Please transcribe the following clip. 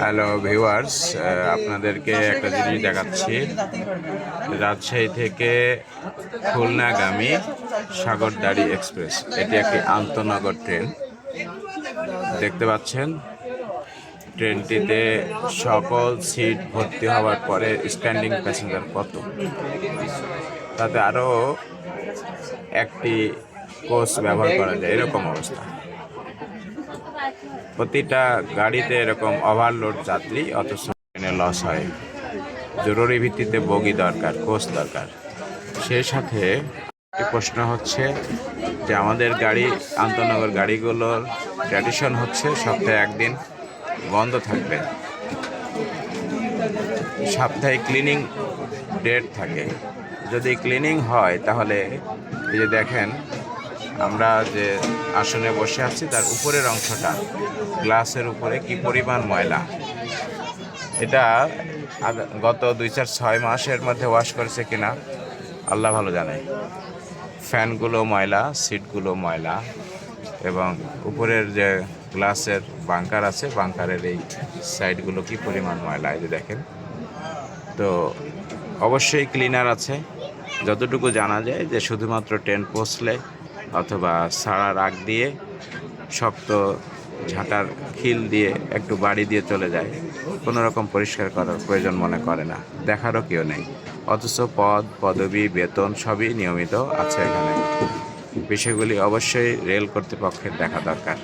Hello viewers, আপনাদেরকে একটা জিনিস দেখাচ্ছি। রাজশাহী থেকে খুলনাগামী সাগরদাড়ি এক্সপ্রেস, এটি একটি আন্তনগর ট্রেন। দেখতে পাচ্ছেন ট্রেনটিতে সকল সিট ভর্তি হওয়ার পরে স্ট্যান্ডিং প্যাসেঞ্জার কত, তাতে আরও একটি কোচ ব্যবহার করা যায়, এরকম অবস্থা। প্রতিটা গাড়িতে এরকম ওভারলোড যাত্রী, অথচ ট্রেনে লস হয়। জরুরি ভিত্তিতে বগি দরকার, কোচ দরকার। সেই সাথে প্রশ্ন হচ্ছে যে আমাদের গাড়ি, আন্তনগর গাড়িগুলোর ট্র্যাডিশন হচ্ছে সপ্তাহে একদিন বন্ধ থাকবে, সাপ্তাহিক ক্লিনিং ডেট থাকে। যদি ক্লিনিং হয় তাহলে এই যে দেখেন, আমরা যে আসনে বসে আছি তার উপরের অংশটা, গ্লাসের উপরে কি পরিমাণ ময়লা। এটা গত 2-4-6 মাসের মধ্যে ওয়াশ করেছে কিনা আল্লাহ ভালো জানে। ফ্যানগুলো ময়লা, সিটগুলো ময়লা, এবং উপরের যে গ্লাসের বাঙ্কার আছে, বাঙ্কারের এই সাইডগুলো কি পরিমাণ ময়লা, এই যে দেখেন। তো অবশ্যই ক্লিনার আছে। যতটুকু জানা যায় যে শুধুমাত্র ট্রেন পৌঁছলে অথবা ছাড়ার আগ দিয়ে শক্ত ঝাঁটার খিল দিয়ে একটু বাড়ি দিয়ে চলে যায়, কোনো রকম পরিষ্কার করার প্রয়োজন মনে করে না, দেখারও কেউ নেই। অথচ পদ, পদবি, বেতন সবই নিয়মিত আছে এখানে। বিষয়গুলি অবশ্যই রেল কর্তৃপক্ষের দেখা দরকার।